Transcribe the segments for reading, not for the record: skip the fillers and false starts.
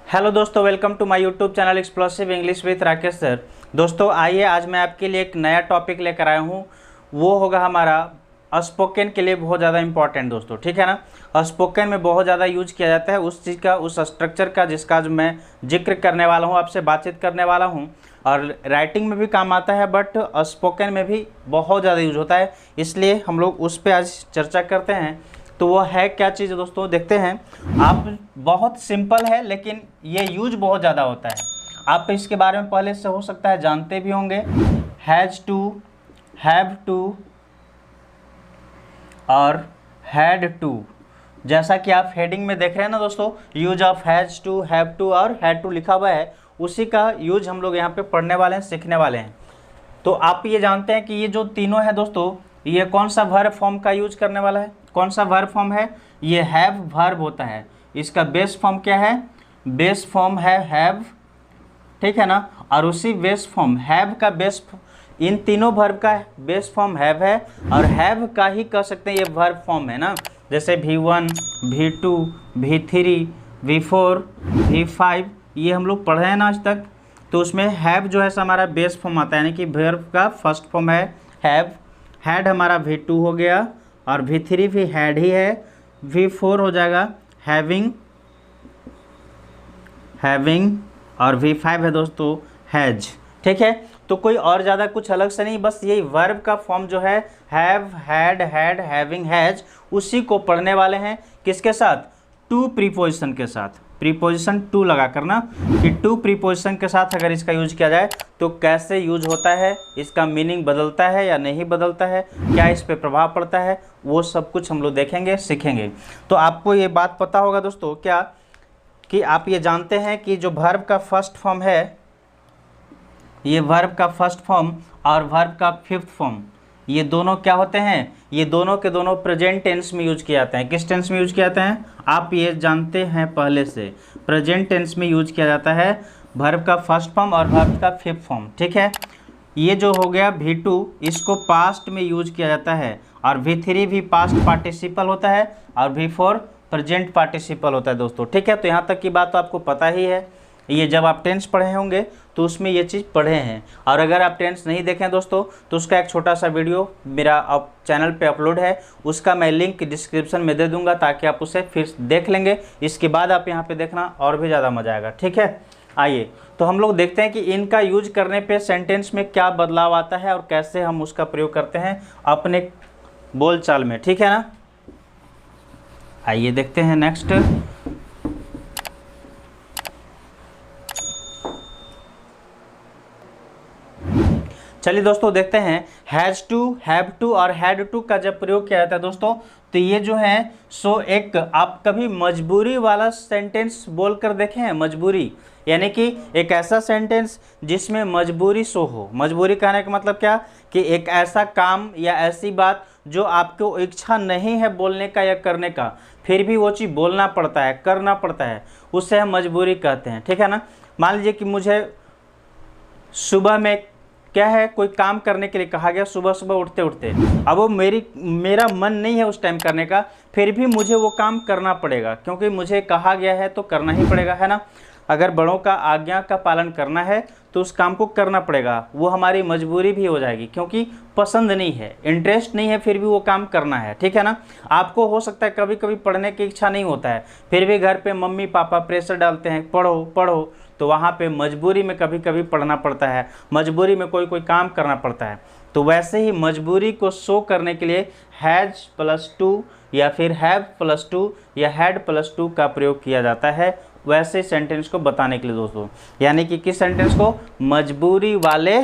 Hello दोस्तों, welcome to my YouTube channel Explosive English with Rakesh sir. दोस्तों आइए, आज मैं आपके लिए एक नया टॉपिक लेकर आया हूँ। वो होगा हमारा स्पोकन के लिए बहुत ज़्यादा इंपॉर्टेंट दोस्तों, ठीक है ना। स्पोकन में बहुत ज़्यादा यूज किया जाता है उस चीज़ का, उस स्ट्रक्चर का जिसका आज मैं जिक्र करने वाला हूँ, आपसे बातचीत करने वाला हूँ। और राइटिंग में भी काम आता है, बट स्पोकन में भी बहुत ज़्यादा यूज होता है, इसलिए हम लोग उस पर आज चर्चा करते हैं। तो वो है क्या चीज़ दोस्तों, देखते हैं। आप बहुत सिंपल है लेकिन ये यूज बहुत ज़्यादा होता है। आप इसके बारे में पहले से हो सकता है जानते भी होंगे। हैज़ टू, हैव टू और हैड टू, जैसा कि आप हेडिंग में देख रहे हैं ना दोस्तों, use of has to, have to और हैड टू लिखा हुआ है, उसी का यूज हम लोग यहाँ पे पढ़ने वाले हैं, सीखने वाले हैं। तो आप ये जानते हैं कि ये जो तीनों है दोस्तों, ये कौन सा वर्ब फॉर्म का यूज करने वाला है। कौन सा वर्ब फॉर्म है? ये हैव वर्ब होता है। इसका बेस फॉर्म क्या है? बेस फॉर्म है हैव, ठीक है ना। और उसी बेस फॉर्म हैव का बेस, इन तीनों वर्ब का बेस फॉर्म हैव है, और हैव का ही कह सकते हैं ये वर्ब फॉर्म है ना। जैसे V1, V2, V3, V4, V5, ये हम लोग पढ़े हैं ना आज तक। तो उसमें हैव जो है हमारा बेस फॉर्म आता है, यानी कि वर्ब का फर्स्ट फॉर्म है हैव। हैड हमारा V2 हो गया, और V3 भी हैड ही है। V4 हो जाएगा हैविंग, हैविंग, और V5 है दोस्तों हैज, ठीक है। तो कोई और ज़्यादा कुछ अलग से नहीं, बस यही वर्ब का फॉर्म जो है have, had, had, having, has, उसी को पढ़ने वाले हैं। किसके साथ? टू प्रीपोजिशन के साथ। प्रीपोजिशन टू लगा करना कि टू प्रीपोजिशन के साथ अगर इसका यूज किया जाए तो कैसे यूज होता है, इसका मीनिंग बदलता है या नहीं बदलता है, क्या इस पे प्रभाव पड़ता है, वो सब कुछ हम लोग देखेंगे, सीखेंगे। तो आपको ये बात पता होगा दोस्तों क्या, कि आप ये जानते हैं कि जो वर्ब का फर्स्ट फॉर्म है, ये वर्ब का फर्स्ट फॉर्म और वर्ब का फिफ्थ फॉर्म, ये दोनों क्या होते हैं? ये दोनों के दोनों प्रेजेंट टेंस में यूज किए जाते हैं। किस टेंस में यूज किए जाते हैं? आप ये जानते हैं पहले से, प्रेजेंट टेंस में यूज किया जाता है वर्ब का फर्स्ट फॉर्म और वर्ब का फिफ्थ फॉर्म, ठीक है। ये जो हो गया V2, इसको पास्ट में यूज किया जाता है, और V3 भी पास्ट पार्टिसिपल होता है, और V4 प्रेजेंट पार्टिसिपल होता है दोस्तों, ठीक है। तो यहाँ तक की बात तो आपको पता ही है। ये जब आप टेंस पढ़े होंगे तो उसमें ये चीज़ पढ़े हैं। और अगर आप टेंस नहीं देखें दोस्तों, तो उसका एक छोटा सा वीडियो मेरा चैनल पे अपलोड है, उसका मैं लिंक डिस्क्रिप्शन में दे दूंगा, ताकि आप उसे फिर देख लेंगे। इसके बाद आप यहाँ पे देखना और भी ज़्यादा मजा आएगा, ठीक है। आइए तो हम लोग देखते हैं कि इनका यूज करने पे सेंटेंस में क्या बदलाव आता है और कैसे हम उसका प्रयोग करते हैं अपने बोलचाल में, ठीक है ना। आइए देखते हैं नेक्स्ट। चलिए दोस्तों देखते हैं, हैज़ टू, हैव टू और हैड टू का जब प्रयोग किया जाता है दोस्तों, तो ये जो है सो एक, आप कभी मजबूरी वाला सेंटेंस बोलकर देखें हैं? मजबूरी यानी कि एक ऐसा सेंटेंस जिसमें मजबूरी शो हो। मजबूरी कहने का मतलब क्या, कि एक ऐसा काम या ऐसी बात जो आपको इच्छा नहीं है बोलने का या करने का, फिर भी वो चीज़ बोलना पड़ता है, करना पड़ता है, उससे हम मजबूरी कहते हैं, ठीक है ना। मान लीजिए कि मुझे सुबह में क्या है, कोई काम करने के लिए कहा गया, सुबह सुबह उठते उठते, अब वो मेरा मन नहीं है उस टाइम करने का, फिर भी मुझे वो काम करना पड़ेगा, क्योंकि मुझे कहा गया है तो करना ही पड़ेगा, है ना। अगर बड़ों का आज्ञा का पालन करना है तो उस काम को करना पड़ेगा, वो हमारी मजबूरी भी हो जाएगी, क्योंकि पसंद नहीं है, इंटरेस्ट नहीं है, फिर भी वो काम करना है, ठीक है ना। आपको हो सकता है कभी कभी पढ़ने की इच्छा नहीं होता है, फिर भी घर पे मम्मी पापा प्रेशर डालते हैं, पढ़ो पढ़ो, तो वहाँ पे मजबूरी में कभी कभी पढ़ना पड़ता है, मजबूरी में कोई कोई काम करना पड़ता है। तो वैसे ही मजबूरी को शो करने के लिए हैज़ प्लस टू या फिर हैव प्लस टू या हैड प्लस टू का प्रयोग किया जाता है, वैसे सेंटेंस को बताने के लिए दोस्तों। यानी कि किस सेंटेंस को? मजबूरी वाले।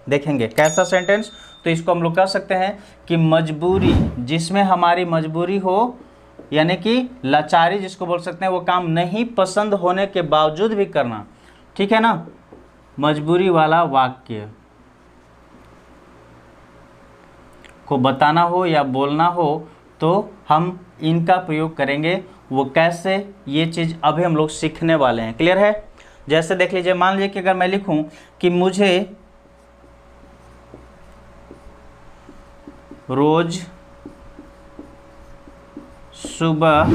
देखेंगे कैसा सेंटेंस, तो इसको हम लोग कह सकते हैं कि मजबूरी, जिसमें हमारी मजबूरी हो, यानी कि लाचारी जिसको बोल सकते हैं, वो काम नहीं पसंद होने के बावजूद भी करना, ठीक है ना। मजबूरी वाला वाक्य को बताना हो या बोलना हो तो हम इनका प्रयोग करेंगे। वो कैसे, ये चीज़ अभी हम लोग सीखने वाले हैं, क्लियर है। जैसे देख लीजिए, मान लीजिए कि अगर मैं लिखूं कि मुझे रोज सुबह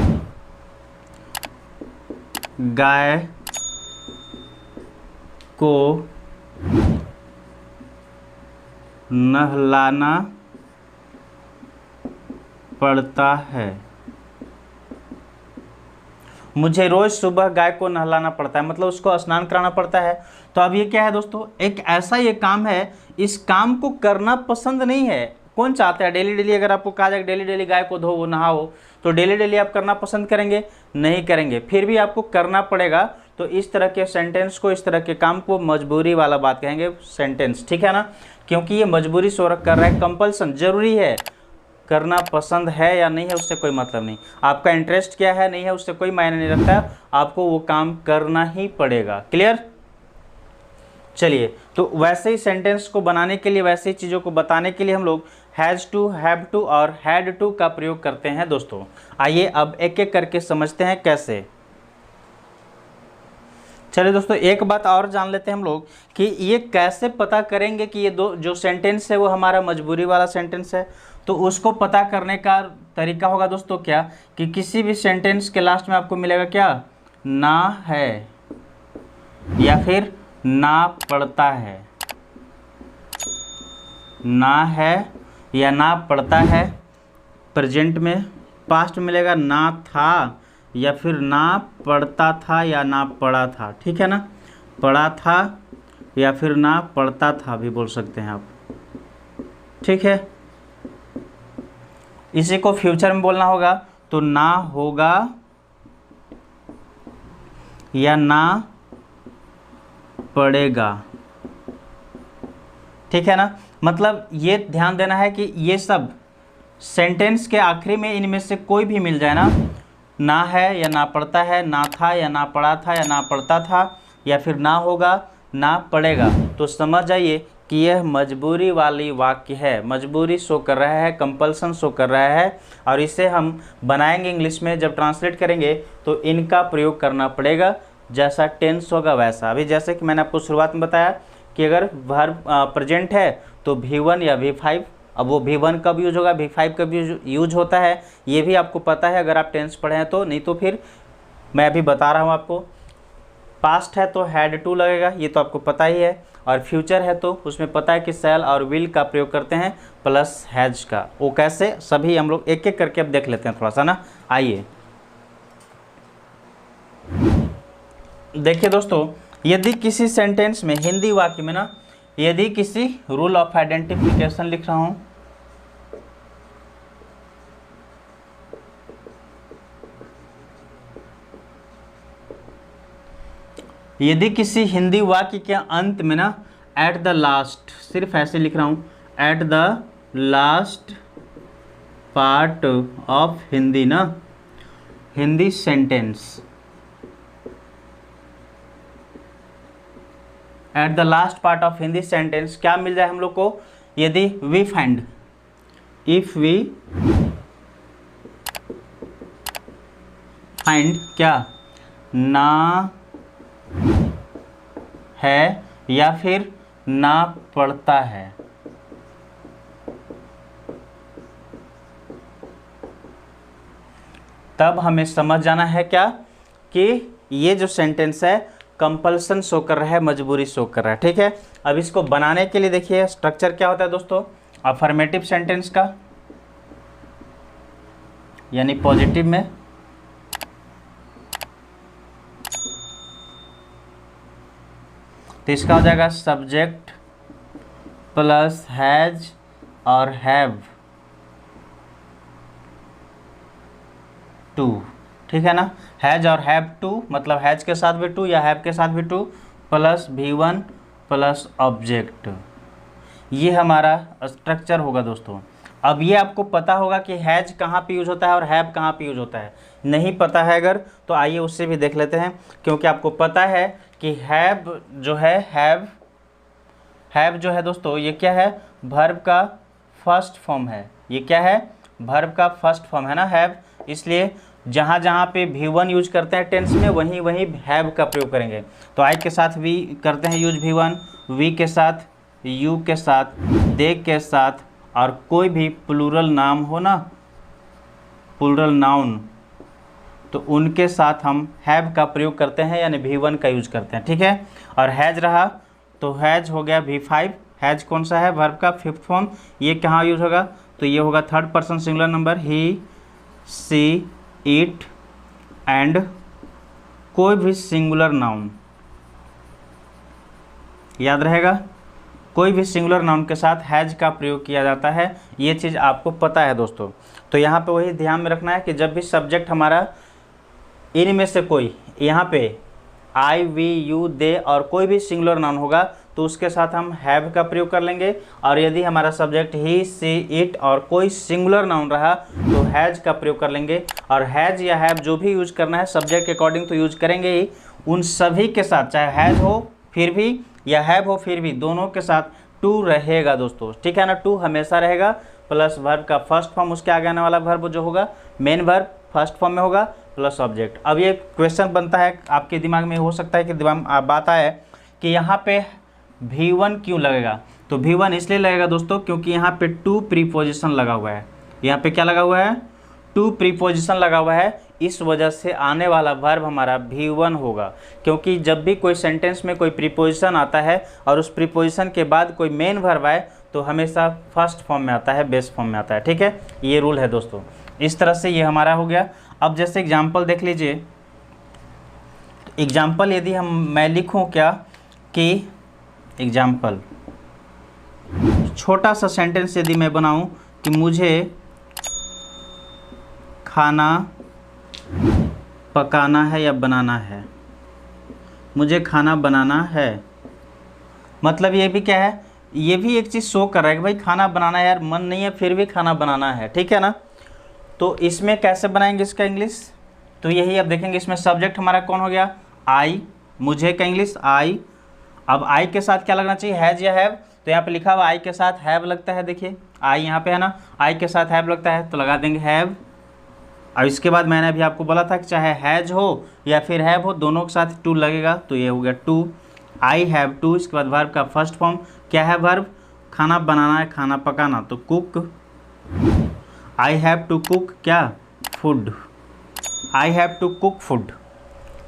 गाय को नहलाना पड़ता है। मुझे रोज सुबह गाय को नहलाना पड़ता है, मतलब उसको स्नान कराना पड़ता है। तो अब ये क्या है दोस्तों, एक ऐसा ये काम है, इस काम को करना पसंद नहीं है। कौन चाहता है डेली डेली, अगर आपको कहा जाए डेली डेली गाय को धो नहाओ, तो डेली डेली आप करना पसंद करेंगे? नहीं करेंगे, फिर भी आपको करना पड़ेगा। तो इस तरह के सेंटेंस को, इस तरह के काम को मजबूरी वाला बात कहेंगे सेंटेंस, ठीक है ना, क्योंकि ये मजबूरी से कर रहा है, कंपल्सन, जरूरी है। करना पसंद है या नहीं है उससे कोई मतलब नहीं, आपका इंटरेस्ट क्या है नहीं है उससे कोई मायने नहीं रखता, आपको वो काम करना ही पड़ेगा। क्लियर? चलिए, तो वैसे ही सेंटेंस को बनाने के लिए, वैसे ही चीज़ों को बताने के लिए हम लोग हैज़ टू, हैव टू और हैड टू का प्रयोग करते हैं दोस्तों। आइए अब एक एक करके समझते हैं कैसे। चलिए दोस्तों, एक बात और जान लेते हैं हम लोग कि ये कैसे पता करेंगे कि ये दो जो सेंटेंस है वो हमारा मजबूरी वाला सेंटेंस है। तो उसको पता करने का तरीका होगा दोस्तों क्या, कि किसी भी सेंटेंस के लास्ट में आपको मिलेगा क्या, ना है या फिर ना पड़ता है। ना है या ना पड़ता है प्रेजेंट में, पास्ट में मिलेगा ना था या फिर ना पढ़ता था या ना पढ़ा था, ठीक है ना, पढ़ा था या फिर ना पढ़ता था भी बोल सकते हैं आप, ठीक है। इसी को फ्यूचर में बोलना होगा तो ना होगा या ना पड़ेगा, ठीक है ना। मतलब ये ध्यान देना है कि ये सब सेंटेंस के आखिरी में इनमें से कोई भी मिल जाए ना है या ना पढ़ता है, ना था या ना पढ़ा था या ना पढ़ता था, या फिर ना होगा ना पड़ेगा, तो समझ जाइए कि यह मजबूरी वाली वाक्य है, मजबूरी शो कर रहा है, कंपल्सन शो कर रहा है। और इसे हम बनाएंगे इंग्लिश में, जब ट्रांसलेट करेंगे तो इनका प्रयोग करना पड़ेगा, जैसा टेंस होगा वैसा। अभी जैसे कि मैंने आपको शुरुआत में बताया कि अगर वर्ब प्रेजेंट है तो V1 या V5, अब वो V1 कब यूज होगा, V5 कब यूज होता है, ये भी आपको पता है अगर आप टेंस पढ़े हैं तो, नहीं तो फिर मैं अभी बता रहा हूँ आपको। पास्ट है तो हैड टू लगेगा, ये तो आपको पता ही है, और फ्यूचर है तो उसमें पता है कि शैल और विल का प्रयोग करते हैं प्लस हैज का। वो कैसे, सभी हम लोग एक एक करके अब देख लेते हैं थोड़ा सा ना। आइए देखिए दोस्तों, यदि किसी सेंटेंस में, हिंदी वाक्य में ना, यदि किसी रूल ऑफ आइडेंटिफिकेशन लिख रहा हूँ, यदि किसी हिंदी वाक्य के अंत में ना एट द लास्ट, सिर्फ ऐसे लिख रहा हूँ, at the last part of Hindi ना, Hindi sentence, at the last part of Hindi sentence क्या मिल जाए हम लोग को, यदि we find, if we find क्या, ना है या फिर ना पड़ता है, तब हमें समझ जाना है क्या कि ये जो सेंटेंस है कंपल्सन शो कर रहा है, मजबूरी शो कर रहा है, ठीक है। अब इसको बनाने के लिए देखिए स्ट्रक्चर क्या होता है दोस्तों, अफर्मेटिव सेंटेंस का, यानी पॉजिटिव में, तो इसका हो जाएगा सब्जेक्ट प्लस हैज और हैव टू, ठीक है ना। हैज और हैव टू मतलब हैज के साथ भी टू या हैव के साथ भी to, plus V1 plus object, ये हमारा स्ट्रक्चर होगा दोस्तों। अब ये आपको पता होगा कि हैज कहाँ पे यूज होता है और हैव कहाँ पे यूज होता है, नहीं पता है अगर तो आइए उससे भी देख लेते हैं, क्योंकि आपको पता है कि हैव जो है, हैव जो है दोस्तों, ये क्या है, वर्ब का फर्स्ट फॉर्म है, ये क्या है, वर्ब का फर्स्ट फॉर्म है ना हैव, इसलिए जहाँ जहाँ पे V1 यूज करते हैं टेंस में, वहीं वहीं हैव का प्रयोग करेंगे। तो आई के साथ वी करते हैं यूज V1, वी के साथ, यू के साथ, दे के साथ, और कोई भी प्लूरल नाम हो ना, प्लूरल नाउन, तो उनके साथ हम हैव का प्रयोग करते हैं, यानी V1 का यूज करते हैं, ठीक है। और हैज रहा तो हैज हो गया V5। हैज कौन सा है, वर्ब का फिफ्थ फॉर्म। ये कहाँ यूज होगा, तो ये होगा third person singular number, he, she, it and कोई भी सिंगुलर नाउन। याद रहेगा, कोई भी सिंगुलर नाउन के साथ हैज का प्रयोग किया जाता है, ये चीज़ आपको पता है दोस्तों। तो यहाँ पे वही ध्यान में रखना है कि जब भी सब्जेक्ट हमारा इनमें से कोई, यहाँ पे आई, वी, यू, दे और कोई भी सिंगुलर नाउन होगा तो उसके साथ हम हैव का प्रयोग कर लेंगे। और यदि हमारा सब्जेक्ट ही, सी, इट और कोई सिंगुलर नाउन रहा तो हैज का प्रयोग कर लेंगे। और हैज या हैव जो भी यूज करना है सब्जेक्ट के अकॉर्डिंग तो यूज करेंगे ही, उन सभी के साथ, चाहे हैज हो फिर भी या हैव हो फिर भी, दोनों के साथ टू रहेगा दोस्तों, ठीक है ना। टू हमेशा रहेगा, प्लस वर्ब का फर्स्ट फॉर्म, उसके आगे आने वाला वर्ब जो होगा मेन वर्ब फर्स्ट फॉर्म में होगा, प्लस ऑब्जेक्ट। अब ये क्वेश्चन बनता है आपके दिमाग में, हो सकता है कि दिमाग बात आए कि यहाँ पे V1 क्यों लगेगा। तो V1 इसलिए लगेगा दोस्तों क्योंकि यहाँ पे टू प्रीपोजिशन लगा हुआ है। यहाँ पे क्या लगा हुआ है, टू प्रीपोजिशन लगा हुआ है, इस वजह से आने वाला वर्ब हमारा V1 होगा। क्योंकि जब भी कोई सेंटेंस में कोई प्रीपोजिशन आता है और उस प्रीपोजिशन के बाद कोई मेन वर्ब आए तो हमेशा फर्स्ट फॉर्म में आता है, बेस फॉर्म में आता है, ठीक है। ये रूल है दोस्तों। इस तरह से ये हमारा हो गया। अब जैसे एग्जाम्पल देख लीजिए, एग्जाम्पल यदि मैं लिखूं क्या कि एग्जाम्पल, छोटा सा सेंटेंस यदि मैं बनाऊं कि मुझे खाना पकाना है या बनाना है, मुझे खाना बनाना है, मतलब ये भी क्या है, ये भी एक चीज़ शो कर रहा है कि भाई खाना बनाना है, यार मन नहीं है फिर भी खाना बनाना है, ठीक है ना। तो इसमें कैसे बनाएंगे इसका इंग्लिश, तो यही अब देखेंगे। इसमें सब्जेक्ट हमारा कौन हो गया, आई, मुझे का इंग्लिश आई। अब आई के साथ क्या लगना चाहिए, हैज या हैव। तो यहाँ पे लिखा हुआ आई के साथ हैव लगता है, देखिए आई यहाँ पे है ना, आई के साथ हैव लगता है तो लगा देंगे हैव। और इसके बाद मैंने अभी आपको बोला था कि चाहे हैज हो या फिर हैव हो, दोनों के साथ टू लगेगा, तो ये हो गया टू, आई हैव टू। इसके बाद वर्ब का फर्स्ट फॉर्म क्या है, वर्ब, खाना बनाना है, खाना पकाना, तो cook. I have to cook क्या, food, I have to cook food,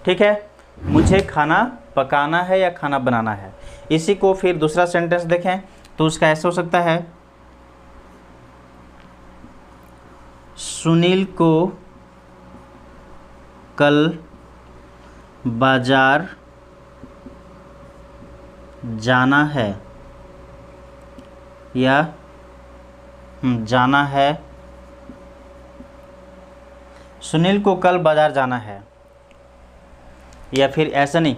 ठीक है। मुझे खाना पकाना है या खाना बनाना है। इसी को फिर दूसरा सेंटेंस देखें तो उसका ऐसा हो सकता है, सुनील को कल बाजार जाना है या जाना है, सुनील को कल बाजार जाना है। या फिर ऐसा नहीं,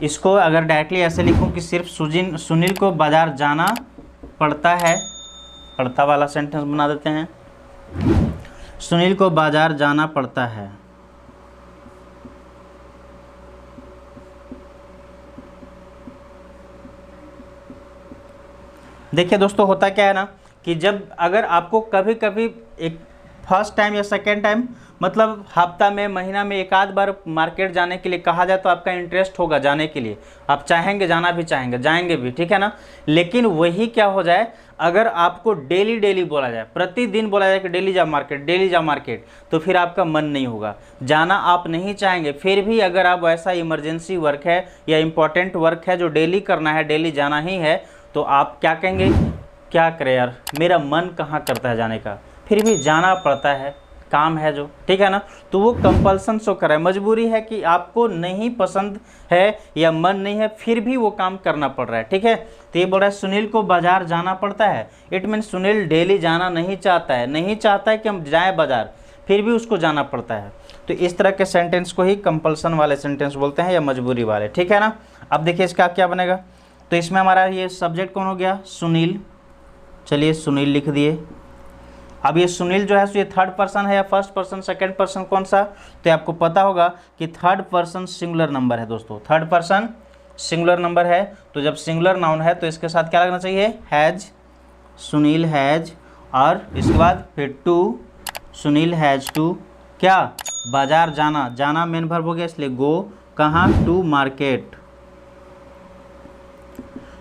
इसको अगर डायरेक्टली ऐसे लिखूं कि सिर्फ सुनील को बाजार जाना पड़ता है, पड़ता वाला सेंटेंस बना देते हैं, सुनील को बाजार जाना पड़ता है। देखिए दोस्तों, होता क्या है ना कि जब अगर आपको कभी कभी एक फर्स्ट टाइम या सेकेंड टाइम, मतलब हफ्ता में, महीना में एक आध बार मार्केट जाने के लिए कहा जाए तो आपका इंटरेस्ट होगा जाने के लिए, आप चाहेंगे, जाना भी चाहेंगे, जाएंगे भी, ठीक है ना। लेकिन वही क्या हो जाए, अगर आपको डेली डेली बोला जाए, प्रतिदिन बोला जाए कि डेली जा मार्केट, डेली जा मार्केट, तो फिर आपका मन नहीं होगा, जाना आप नहीं चाहेंगे। फिर भी अगर आप ऐसा इमरजेंसी वर्क है या इम्पोर्टेंट वर्क है जो डेली करना है, डेली जाना ही है, तो आप क्या कहेंगे, क्या करें यार, मेरा मन कहाँ करता है जाने का, फिर भी जाना पड़ता है, काम है जो, ठीक है ना। तो वो कंपल्सन शो कर रहा है, मजबूरी है कि आपको नहीं पसंद है या मन नहीं है, फिर भी वो काम करना पड़ रहा है, ठीक है। तो ये बोल रहा है सुनील को बाजार जाना पड़ता है, इट मीन सुनील डेली जाना नहीं चाहता है, नहीं चाहता है कि हम जाएं बाजार, फिर भी उसको जाना पड़ता है। तो इस तरह के सेंटेंस को ही कंपल्सन वाले सेंटेंस बोलते हैं या मजबूरी वाले, ठीक है ना। अब देखिए इसका क्या बनेगा, तो इसमें हमारा ये सब्जेक्ट कौन हो गया, सुनील, चलिए सुनील लिख दिए। अब ये सुनील जो है ये थर्ड पर्सन है या फर्स्ट पर्सन, सेकंड पर्सन, कौन सा, तो आपको पता होगा कि थर्ड पर्सन सिंगुलर नंबर है दोस्तों, थर्ड पर्सन सिंगुलर नंबर है। तो जब सिंगुलर नाउन है तो इसके साथ क्या लगना चाहिए, हैज, सुनील हैज, और इसके बाद फिर टू, सुनील हैज टू क्या, बाजार जाना, जाना मेन वर्ब हो गया इसलिए गो, कहाँ, to market,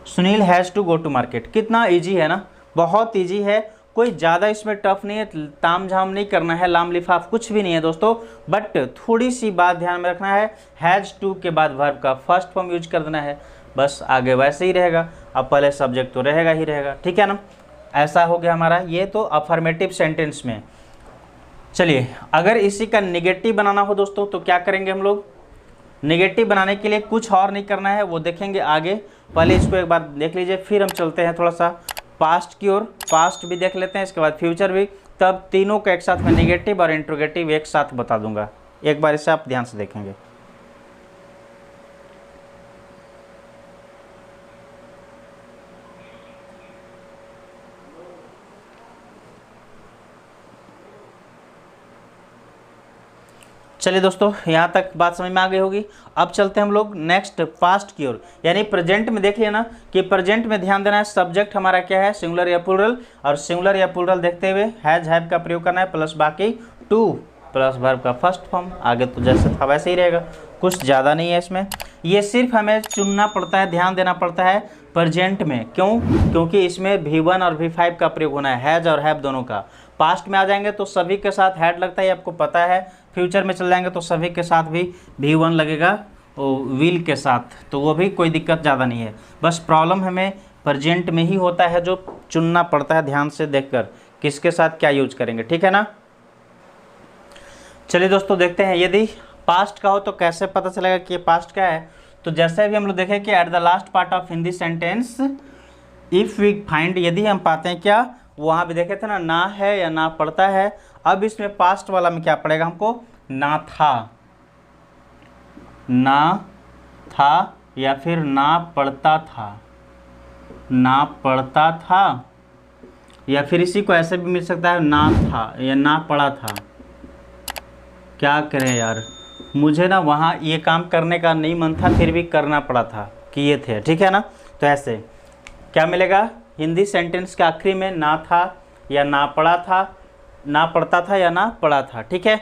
Sunil has to go to market. कितना इजी है ना, बहुत इजी है, कोई ज़्यादा इसमें टफ नहीं है, ताम झाम नहीं करना है, लाम लिफाफ कुछ भी नहीं है दोस्तों। बट थोड़ी सी बात ध्यान में रखना है, हैज़ टू के बाद वर्ब का फर्स्ट फॉर्म यूज कर देना है, बस आगे वैसे ही रहेगा। अब पहले सब्जेक्ट तो रहेगा ही रहेगा, ठीक है ना। ऐसा हो गया हमारा ये तो अफर्मेटिव सेंटेंस में। चलिए अगर इसी का निगेटिव बनाना हो दोस्तों तो क्या करेंगे हम लोग। नेगेटिव बनाने के लिए कुछ और नहीं करना है, वो देखेंगे आगे। पहले इसको एक बार देख लीजिए, फिर हम चलते हैं थोड़ा सा पास्ट की ओर। पास्ट भी देख लेते हैं, इसके बाद फ्यूचर भी, तब तीनों को एक साथ में नेगेटिव और इंट्रोगेटिव एक साथ बता दूंगा। एक बार इसे आप ध्यान से देखेंगे। चलिए दोस्तों, यहाँ तक बात समझ में आ गई होगी। अब चलते हैं हम लोग नेक्स्ट पास्ट की ओर, यानी प्रेजेंट में। देख लिया ना कि प्रेजेंट में ध्यान देना है, सब्जेक्ट हमारा क्या है, सिंगुलर या प्लूरल, और सिंगुलर या प्लूरल देखते हुए हैज हैव का प्रयोग करना है, प्लस बाकी टू प्लस वर्ब का फर्स्ट फॉर्म। आगे तो जैसे था वैसे ही रहेगा, कुछ ज़्यादा नहीं है इसमें। ये सिर्फ हमें चुनना पड़ता है, ध्यान देना पड़ता है प्रेजेंट में। क्यों? क्योंकि इसमें V1 और V5 का प्रयोग होना है, हैज और हैव दोनों का। पास्ट में आ जाएंगे तो सभी के साथ हैड लगता है, आपको पता है। फ्यूचर में चल जाएंगे तो सभी के साथ भी V1 लगेगा, विल के साथ, तो वो भी कोई दिक्कत ज़्यादा नहीं है। बस प्रॉब्लम हमें प्रेजेंट में ही होता है, जो चुनना पड़ता है ध्यान से देखकर किसके साथ क्या यूज करेंगे, ठीक है ना। चलिए दोस्तों देखते हैं, यदि पास्ट का हो तो कैसे पता चलेगा कि ये पास्ट का है। तो जैसे भी हम लोग देखें कि at the last part of Hindi sentence if we find, यदि हम पाते हैं क्या, वहाँ भी देखे थे ना है या ना पड़ता है। अब इसमें पास्ट वाला में क्या पड़ेगा हमको, ना था, ना था या फिर ना पढ़ता था, ना पढ़ता था, या फिर इसी को ऐसे भी मिल सकता है ना था या ना पढ़ा था। क्या करें यार, मुझे ना वहाँ ये काम करने का नहीं मन था, फिर भी करना पड़ा था, किए थे, ठीक है ना। तो ऐसे क्या मिलेगा, हिंदी सेंटेंस के आखिरी में ना था या ना पढ़ा था, ना पढ़ता था या ना पढ़ा था, ठीक है।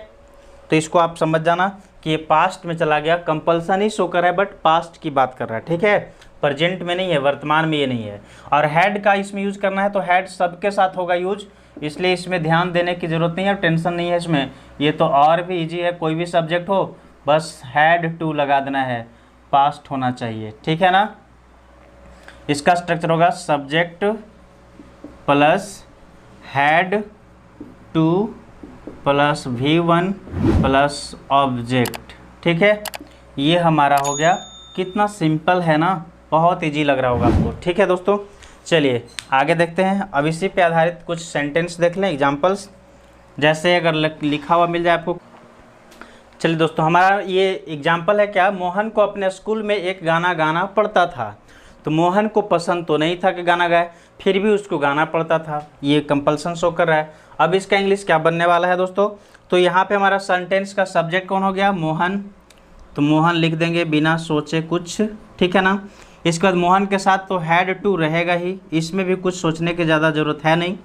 तो इसको आप समझ जाना कि ये पास्ट में चला गया, कंपल्सन ही शो कर रहा है बट पास्ट की बात कर रहा है, ठीक है। प्रेजेंट में नहीं है, वर्तमान में ये नहीं है। और हैड का इसमें यूज करना है तो हैड सबके साथ होगा यूज, इसलिए इसमें ध्यान देने की ज़रूरत नहीं है, टेंशन नहीं है इसमें। ये तो और भी इजी है, कोई भी सब्जेक्ट हो बस हैड टू लगा देना है, पास्ट होना चाहिए, ठीक है ना। इसका स्ट्रक्चर होगा subject plus had to plus V1 plus object, ठीक है। ये हमारा हो गया। कितना सिंपल है ना, बहुत इजी लग रहा होगा आपको, ठीक है दोस्तों। चलिए आगे देखते हैं। अब इसी पे आधारित कुछ सेंटेंस देख लें, एग्जांपल्स, जैसे अगर लिखा हुआ मिल जाए आपको। चलिए दोस्तों, हमारा ये एग्जांपल है क्या, मोहन को अपने स्कूल में एक गाना गाना पड़ता था। तो मोहन को पसंद तो नहीं था कि गाना गाए, फिर भी उसको गाना पड़ता था, ये कंपल्सन शो कर रहा है। अब इसका इंग्लिश क्या बनने वाला है दोस्तों, तो यहाँ पे हमारा सेंटेंस का सब्जेक्ट कौन हो गया, मोहन। तो मोहन लिख देंगे बिना सोचे कुछ, ठीक है ना। इसके बाद मोहन के साथ तो हैड टू रहेगा ही, इसमें भी कुछ सोचने की ज़्यादा ज़रूरत है नहीं।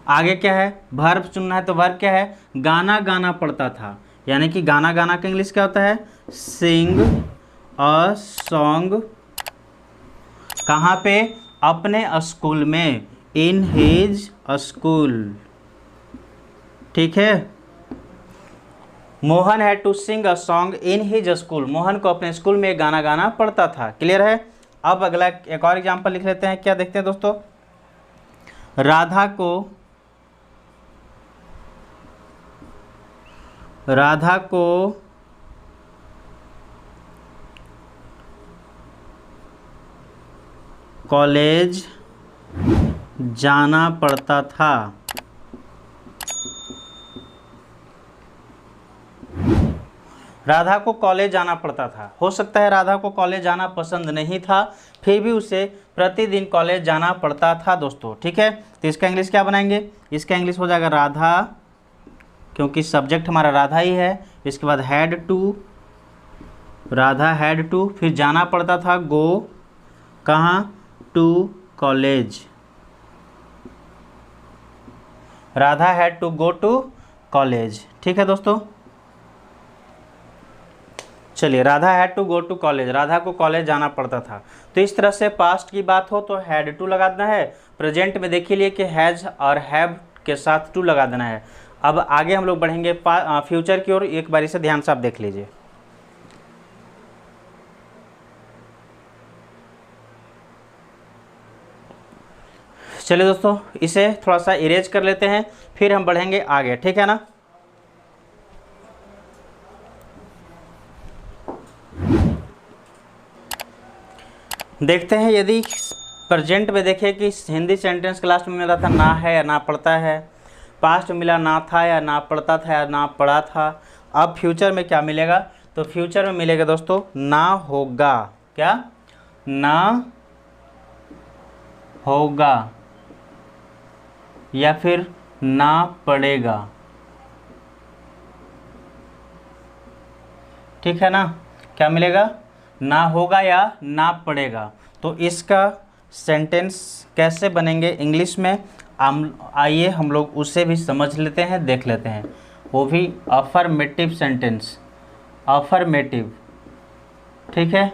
आगे क्या है, वर्ब चुनना है, तो वर्ब क्या है, गाना गाना पड़ता था, यानी कि गाना गाना का इंग्लिश क्या होता है, सिंग अ सॉन्ग। कहाँ पे, अपने स्कूल में, इन हिज स्कूल, ठीक है। Mohan had to sing a song in his school, Mohan को अपने स्कूल में गाना गाना पड़ता था, क्लियर है। अब अगला एक और एग्जांपल लिख लेते हैं, क्या देखते हैं दोस्तों, राधा को कॉलेज जाना पड़ता था। राधा को कॉलेज जाना पड़ता था, हो सकता है राधा को कॉलेज जाना पसंद नहीं था, फिर भी उसे प्रतिदिन कॉलेज जाना पड़ता था दोस्तों, ठीक है। तो इसका इंग्लिश क्या बनाएंगे, इसका इंग्लिश हो जाएगा राधा, क्योंकि सब्जेक्ट हमारा राधा ही है। इसके बाद had to, Radha had to, फिर जाना पड़ता था, गो कहाँ, to college. Radha had to go to college, ठीक है दोस्तों। चलिए, Radha had to go to college, Radha को कॉलेज जाना पड़ता था। तो इस तरह से पास्ट की बात हो तो हैड टू लगा देना है। प्रेजेंट में देख लिए कि हैज़ और हैव के साथ टू लगा देना है। अब आगे हम लोग बढ़ेंगे फ्यूचर की ओर, एक बारी से ध्यान से आप देख लीजिए। चलिए दोस्तों, इसे थोड़ा सा इरेज कर लेते हैं, फिर हम बढ़ेंगे आगे, ठीक है ना। देखते हैं, यदि प्रेजेंट में देखें कि हिंदी सेंटेंस के लास्ट में मिला था ना है या ना पढ़ता है, पास्ट में मिला ना था या ना पढ़ता था या ना पढ़ा था। अब फ्यूचर में क्या मिलेगा, तो फ्यूचर में मिलेगा दोस्तों ना होगा, क्या ना होगा या फिर ना पड़ेगा, ठीक है ना। क्या मिलेगा, ना होगा या ना पड़ेगा। तो इसका सेंटेंस कैसे बनेंगे इंग्लिश में, आइए हम लोग उसे भी समझ लेते हैं, देख लेते हैं। वो भी अफर्मेटिव सेंटेंस, अफर्मेटिव, ठीक है।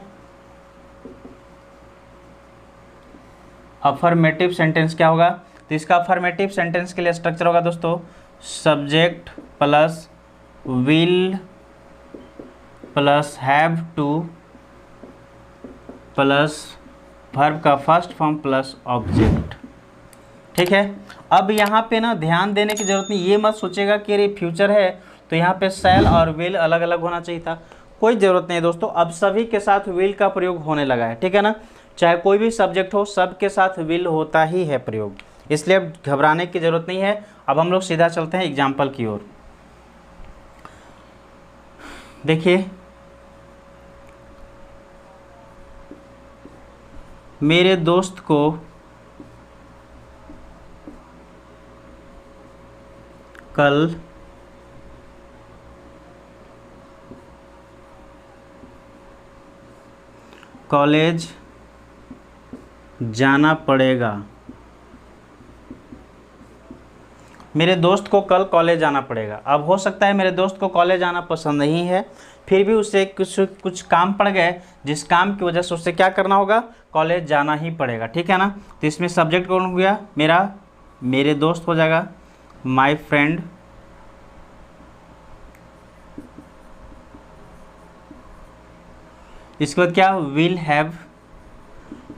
अफर्मेटिव सेंटेंस क्या होगा, तो इसका अफर्मेटिव सेंटेंस के लिए स्ट्रक्चर होगा दोस्तों subject plus will plus have to plus verb का फर्स्ट फॉर्म प्लस ऑब्जेक्ट, ठीक है। अब यहाँ पे ना ध्यान देने की जरूरत नहीं, ये मत सोचेगा कि ये फ्यूचर है तो यहाँ पे शैल और विल अलग अलग होना चाहिए था, कोई ज़रूरत नहीं दोस्तों। अब सभी के साथ विल का प्रयोग होने लगा है, ठीक है ना। चाहे कोई भी सब्जेक्ट हो, सब के साथ विल होता ही है प्रयोग, इसलिए अब घबराने की ज़रूरत नहीं है। अब हम लोग सीधा चलते हैं एग्जाम्पल की ओर। देखिए, मेरे दोस्त को कल कॉलेज जाना पड़ेगा। मेरे दोस्त को कल कॉलेज जाना पड़ेगा। अब हो सकता है मेरे दोस्त को कॉलेज जाना पसंद नहीं है, फिर भी उसे कुछ काम पड़ गए, जिस काम की वजह से उसे क्या करना होगा, कॉलेज जाना ही पड़ेगा, ठीक है ना। तो इसमें सब्जेक्ट कौन हो गया, मेरे दोस्त हो जाएगा, माय फ्रेंड, इसके बाद क्या, विल हैव,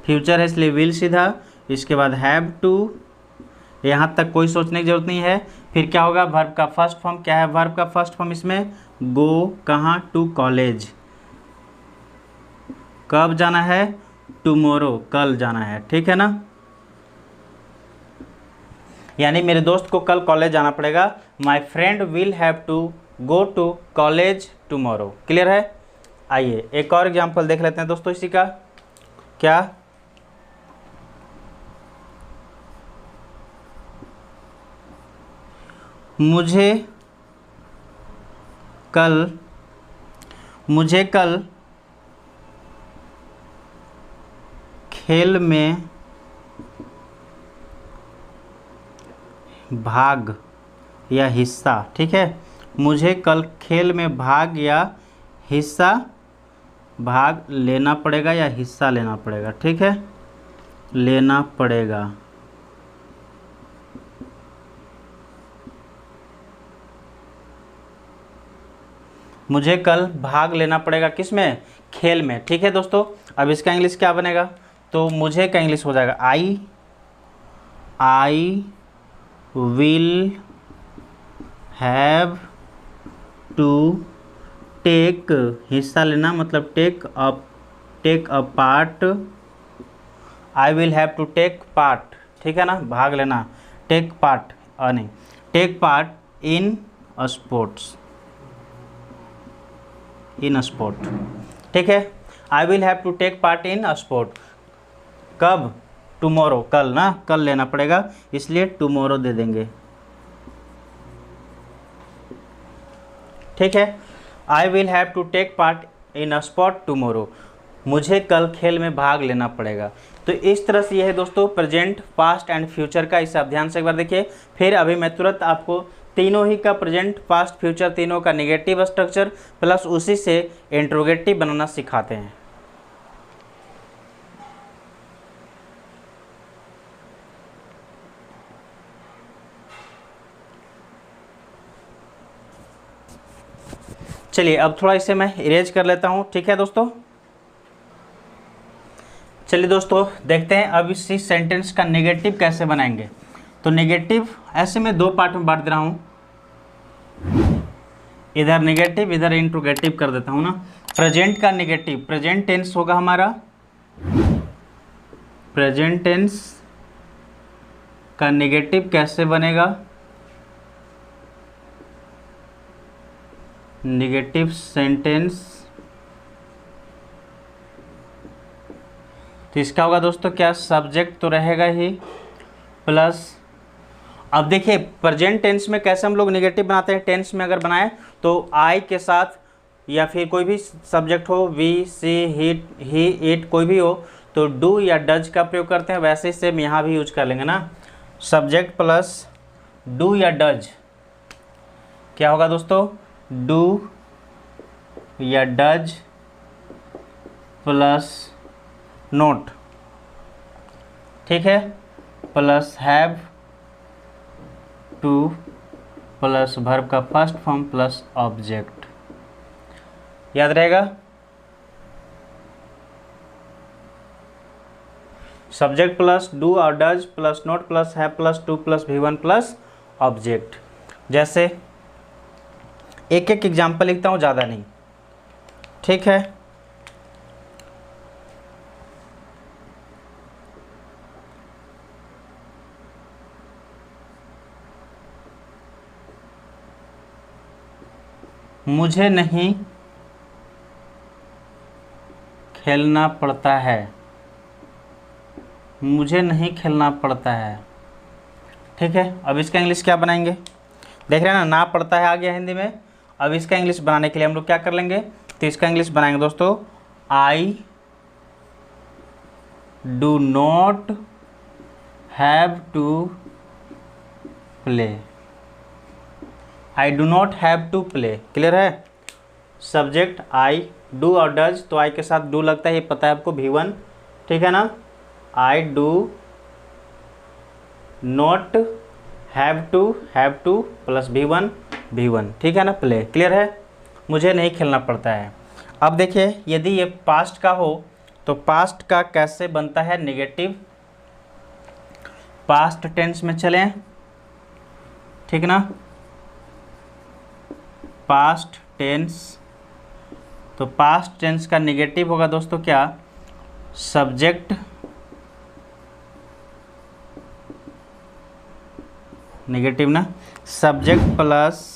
फ्यूचर है इसलिए विल सीधा, इसके बाद हैव टू, यहाँ तक कोई सोचने की जरूरत नहीं है। फिर क्या होगा, वर्ब का फर्स्ट फॉर्म क्या है, वर्ब का फर्स्ट फॉर्म इसमें गो, कहाँ, टू कॉलेज, कब जाना है, टुमारो, कल जाना है, ठीक है ना। यानी मेरे दोस्त को कल कॉलेज जाना पड़ेगा, my friend will have to go to college tomorrow, clear है। आइए एक और एग्जाम्पल देख लेते हैं दोस्तों इसी का। क्या, मुझे कल खेल में भाग या हिस्सा, ठीक है, मुझे कल खेल में भाग या हिस्सा, भाग लेना पड़ेगा या हिस्सा लेना पड़ेगा, ठीक है, लेना पड़ेगा। मुझे कल भाग लेना पड़ेगा किसमें, खेल में, ठीक है दोस्तों। अब इसका इंग्लिश क्या बनेगा, तो मुझे का इंग्लिश हो जाएगा I will have to take, हिस्सा लेना मतलब take a part, I will have to take part, ठीक है ना, भाग लेना, टेक पार्ट नहीं, take part in sports, in sport, ठीक है। I will have to take part in sport, कब, टुमारो, कल ना, कल लेना पड़ेगा इसलिए टुमारो दे देंगे, ठीक है। I will have to take part in sport tomorrow, मुझे कल खेल में भाग लेना पड़ेगा। तो इस तरह से यह है दोस्तों प्रेजेंट, पास्ट एंड फ्यूचर का, इसे आप ध्यान से एक बार देखिए। फिर अभी मैं तुरंत आपको तीनों ही का प्रेजेंट, पास्ट, फ्यूचर तीनों का नेगेटिव स्ट्रक्चर प्लस उसी से इंट्रोगेटिव बनाना सिखाते हैं। चलिए अब थोड़ा इसे मैं इरेज कर लेता हूँ, ठीक है दोस्तों। चलिए दोस्तों देखते हैं अब इसी सेंटेंस का नेगेटिव कैसे बनाएंगे। तो नेगेटिव ऐसे मैं दो पार्ट में बांट दे रहा हूँ, इधर नेगेटिव इधर इंट्रोगेटिव कर देता हूँ ना। प्रेजेंट का नेगेटिव, प्रेजेंट टेंस होगा हमारा, प्रेजेंट टेंस का नेगेटिव कैसे बनेगा, नेगेटिव सेंटेंस। तो इसका होगा दोस्तों क्या, सब्जेक्ट तो रहेगा ही प्लस, अब देखिए प्रेजेंट टेंस में कैसे हम लोग नेगेटिव बनाते हैं, टेंस में अगर बनाए तो आई के साथ या फिर कोई भी सब्जेक्ट हो, वी सी ही इट कोई भी हो, तो डू या डज का प्रयोग करते हैं। वैसे ही सेम यहाँ भी यूज कर लेंगे ना, सब्जेक्ट प्लस डू या डज, क्या होगा दोस्तों, डू या डज प्लस नोट, ठीक है, plus have to plus verb का फर्स्ट फॉर्म प्लस ऑब्जेक्ट, याद रहेगा। सब्जेक्ट प्लस डू और does plus not plus have plus two plus V1 plus object. जैसे एक एक एग्जाम्पल लिखता हूँ, ज़्यादा नहीं, ठीक है। मुझे नहीं खेलना पड़ता है, मुझे नहीं खेलना पड़ता है, ठीक है। अब इसका इंग्लिश क्या बनाएंगे, देख रहे हैं ना, ना पड़ता है आ गया हिंदी में। अब इसका इंग्लिश बनाने के लिए हम लोग क्या कर लेंगे, तो इसका इंग्लिश बनाएंगे दोस्तों, I do not have to play, I do not have to play, clear है। सब्जेक्ट आई, डू और डज, तो आई के साथ डू लगता है, ये पता है आपको, V1, ठीक है ना। आई do not have to plus V1, ठीक है ना, प्ले, क्लियर है, मुझे नहीं खेलना पड़ता है। अब देखिए यदि ये पास्ट का हो तो पास्ट का कैसे बनता है नेगेटिव, पास्ट टेंस में चलें, ठीक ना, पास्ट टेंस, तो पास्ट टेंस का नेगेटिव होगा दोस्तों क्या, सब्जेक्ट नेगेटिव ना, सब्जेक्ट प्लस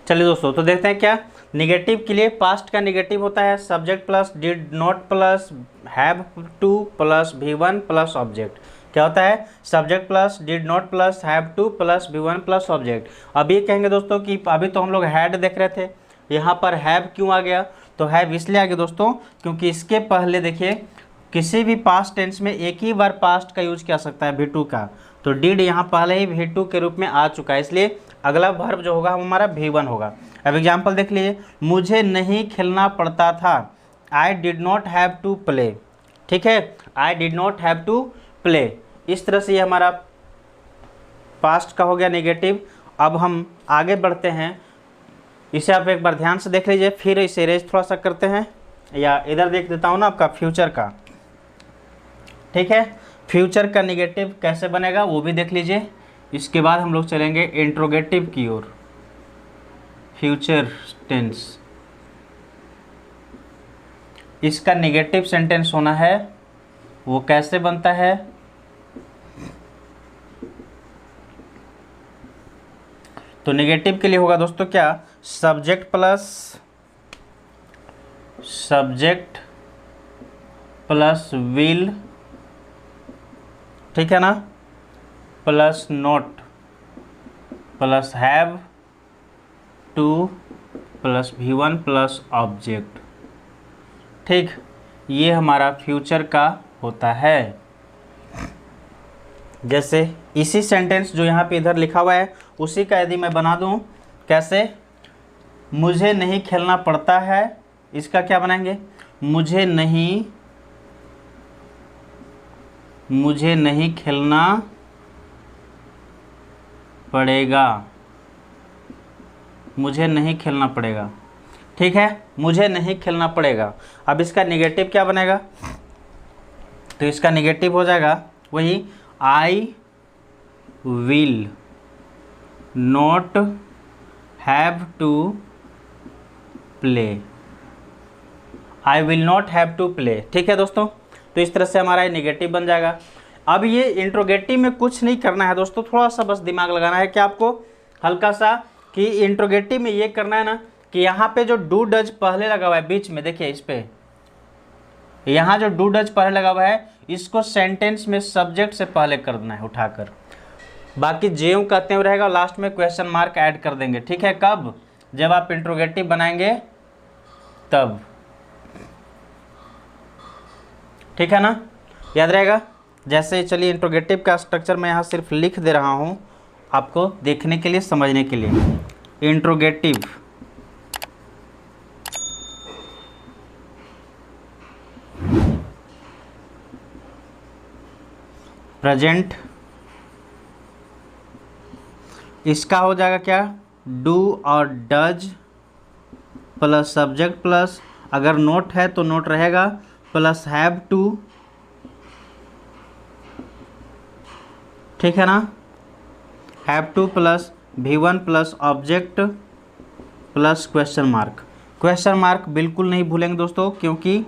चलिए दोस्तों तो देखते हैं क्या नेगेटिव के लिए पास्ट का नेगेटिव होता है subject plus did not plus have to plus V1 plus object. क्या होता है, subject plus did not plus have to plus V1 plus object. अब ये कहेंगे दोस्तों कि अभी तो हम लोग हैड देख रहे थे, यहाँ पर हैव क्यों आ गया, तो हैव इसलिए आ गया दोस्तों क्योंकि इसके पहले देखिए किसी भी पास्ट टेंस में एक ही बार पास्ट का यूज किया सकता है V2 का, तो डिड यहाँ पहले ही V2 के रूप में आ चुका है, इसलिए अगला वर्ब जो होगा हमारा V1 होगा। अब एग्जाम्पल देख लीजिए, मुझे नहीं खेलना पड़ता था, I did not have to play, ठीक है, I did not have to play. इस तरह से ये हमारा पास्ट का हो गया नेगेटिव। अब हम आगे बढ़ते हैं, इसे आप एक बार ध्यान से देख लीजिए, फिर इसे इरेज थोड़ा सा करते हैं, या इधर देख देता हूँ ना आपका फ्यूचर का, ठीक है, फ्यूचर का नेगेटिव कैसे बनेगा वो भी देख लीजिए। इसके बाद हम लोग चलेंगे इंट्रोगेटिव की ओर, फ्यूचर टेंस, इसका नेगेटिव सेंटेंस होना है, वो कैसे बनता है, तो नेगेटिव के लिए होगा दोस्तों क्या, सब्जेक्ट प्लस विल, ठीक है ना, plus not plus have to plus V1 plus object, ठीक, ये हमारा फ्यूचर का होता है। जैसे इसी सेंटेंस जो यहाँ पे इधर लिखा हुआ है उसी का यदि मैं बना दूँ, कैसे, मुझे नहीं खेलना पड़ता है, इसका क्या बनाएंगे, मुझे नहीं खेलना पड़ेगा, मुझे नहीं खेलना पड़ेगा। ठीक है, मुझे नहीं खेलना पड़ेगा। अब इसका निगेटिव क्या बनेगा, तो इसका निगेटिव हो जाएगा वही I will not have to play, I will not have to play. ठीक है दोस्तों, तो इस तरह से हमारा ये निगेटिव बन जाएगा। अब ये इंट्रोगेटिव में कुछ नहीं करना है दोस्तों, थोड़ा सा बस दिमाग लगाना है कि आपको हल्का सा, कि इंट्रोगेटिव में ये करना है ना कि यहाँ पे जो डू डज पहले लगा हुआ है बीच में, देखिए इस पे यहाँ जो डू डज पहले लगा हुआ है, इसको सेंटेंस में सब्जेक्ट से पहले कर देना है उठाकर, बाकी जेऊ कहते हुए रहेगा, लास्ट में क्वेश्चन मार्क ऐड कर देंगे। ठीक है, कब, जब आप इंट्रोगेटिव बनाएंगे तब। ठीक है ना, याद रहेगा। जैसे चलिए इंट्रोगेटिव का स्ट्रक्चर मैं यहाँ सिर्फ लिख दे रहा हूँ आपको देखने के लिए, समझने के लिए। इंट्रोगेटिव, प्रेजेंट, इसका हो जाएगा क्या, डू और डज प्लस सब्जेक्ट प्लस, अगर नोट है तो नोट रहेगा, प्लस हैव टू। ठीक है ना, have to plus V1 plus object plus question mark. Question mark बिल्कुल नहीं भूलेंगे दोस्तों, क्योंकि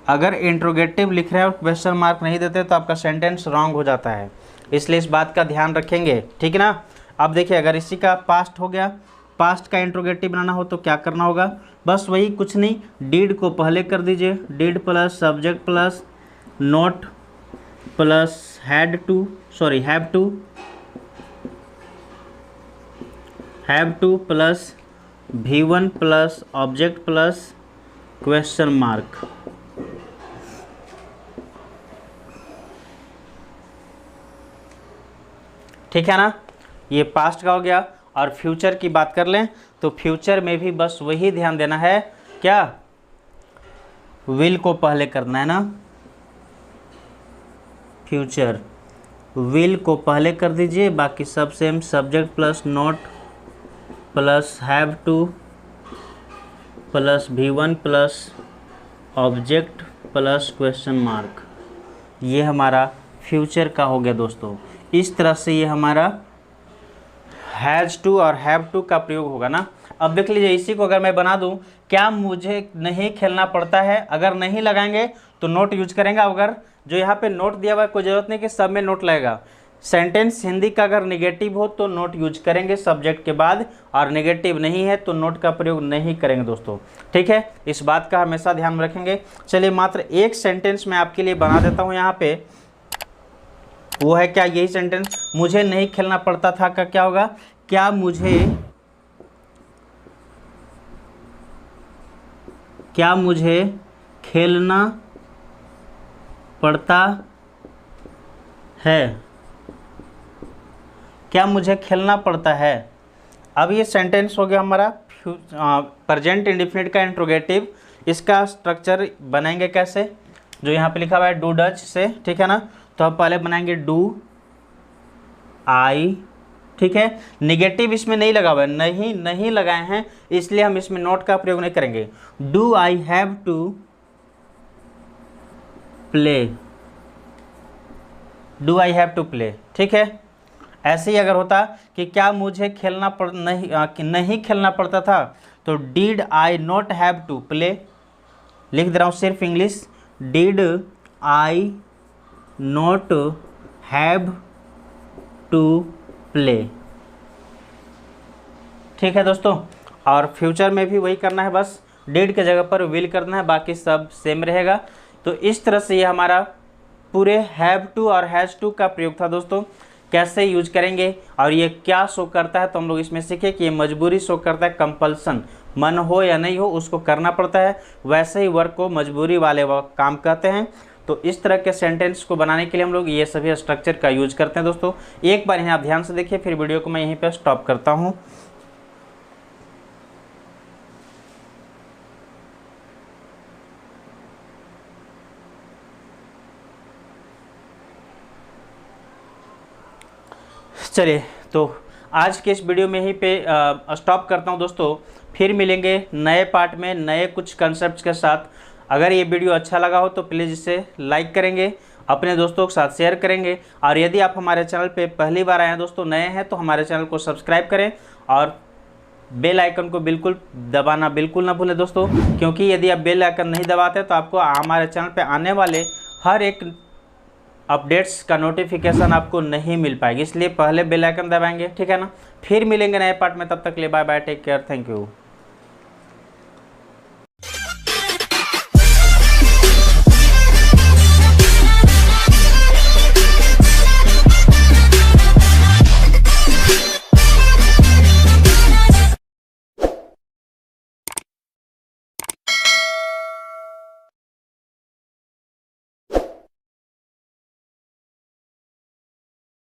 अगर इंट्रोगेटिव लिख रहे हैं और क्वेश्चन मार्क नहीं देते तो आपका सेंटेंस रॉन्ग हो जाता है, इसलिए इस बात का ध्यान रखेंगे। ठीक है ना। अब देखिए, अगर इसी का पास्ट हो गया, पास्ट का इंट्रोगेटिव बनाना हो तो क्या करना होगा, बस वही, कुछ नहीं, डीड को पहले कर दीजिए, did plus subject plus not plus have to plus V1 plus object plus question mark. ठीक है ना, ये पास्ट का हो गया। और फ्यूचर की बात कर लें तो फ्यूचर में भी बस वही ध्यान देना है, क्या, विल को पहले करना है ना, फ्यूचर विल को पहले कर दीजिए, बाकी सब same, subject plus not plus have to plus V1 plus object plus question mark. ये हमारा फ्यूचर का हो गया दोस्तों। इस तरह से ये हमारा हैज़ टू और हैव टू का प्रयोग होगा ना। अब देख लीजिए, इसी को अगर मैं बना दूं, क्या मुझे नहीं खेलना पड़ता है, अगर नहीं लगाएंगे तो नोट यूज करेंगे। अगर जो यहाँ पे नोट दिया हुआ है, कोई ज़रूरत नहीं कि सब में नोट लगेगा। सेंटेंस हिंदी का अगर निगेटिव हो तो नोट यूज करेंगे सब्जेक्ट के बाद, और निगेटिव नहीं है तो नोट का प्रयोग नहीं करेंगे दोस्तों। ठीक है, इस बात का हमेशा ध्यान रखेंगे। चलिए मात्र एक सेंटेंस मैं आपके लिए बना देता हूँ यहाँ पे, वो है क्या, यही सेंटेंस, मुझे नहीं खेलना पड़ता था का क्या होगा, क्या मुझे खेलना पड़ता है, क्या मुझे खेलना पड़ता है। अब ये सेंटेंस हो गया हमारा प्रेजेंट इंडेफिनिट का इंट्रोगेटिव। इसका स्ट्रक्चर बनाएंगे कैसे, जो यहाँ पे लिखा हुआ है डू डज से। ठीक है ना, तो हम पहले बनाएंगे डू आई। ठीक है, निगेटिव इसमें नहीं लगा हुआ है, नहीं लगाए हैं, इसलिए हम इसमें नोट का प्रयोग नहीं करेंगे। Do I have to play, do I have to play. ठीक है, ऐसे ही अगर होता कि क्या मुझे नहीं खेलना पड़ता था, तो did I not have to play, लिख दे रहा हूँ सिर्फ English, did I not have to play. ठीक है दोस्तों, और फ्यूचर में भी वही करना है, बस डिड के जगह पर विल करना है, बाकी सब सेम रहेगा। तो इस तरह से ये हमारा पूरे हैव टू और हैज़ टू का प्रयोग था दोस्तों। कैसे यूज करेंगे और ये क्या शो करता है, तो हम लोग इसमें सीखे कि ये मजबूरी शो करता है, कंपल्सन, मन हो या नहीं हो उसको करना पड़ता है। वैसे ही वर्क को मजबूरी वाले काम कहते हैं। तो इस तरह के सेंटेंस को बनाने के लिए हम लोग ये सभी स्ट्रक्चर का यूज करते हैं दोस्तों। एक बार यहाँ आप ध्यान से देखिए, फिर वीडियो को मैं यहीं पर स्टॉप करता हूँ। चलिए, तो आज के इस वीडियो में ही पे स्टॉप करता हूँ दोस्तों। फिर मिलेंगे नए पार्ट में नए कुछ कंसेप्ट के साथ। अगर ये वीडियो अच्छा लगा हो तो प्लीज़ इसे लाइक करेंगे, अपने दोस्तों के साथ शेयर करेंगे, और यदि आप हमारे चैनल पे पहली बार आए हैं दोस्तों, नए हैं, तो हमारे चैनल को सब्सक्राइब करें और बेल आइकन को दबाना बिल्कुल ना भूलें दोस्तों, क्योंकि यदि आप बेल आइकन नहीं दबाते तो आपको हमारे चैनल पे आने वाले हर एक अपडेट्स का नोटिफिकेशन आपको नहीं मिल पाएगी। इसलिए पहले बेल आइकन दबाएंगे, ठीक है ना। फिर मिलेंगे नए पार्ट में, तब तक के लिए bye bye, take care, thank you.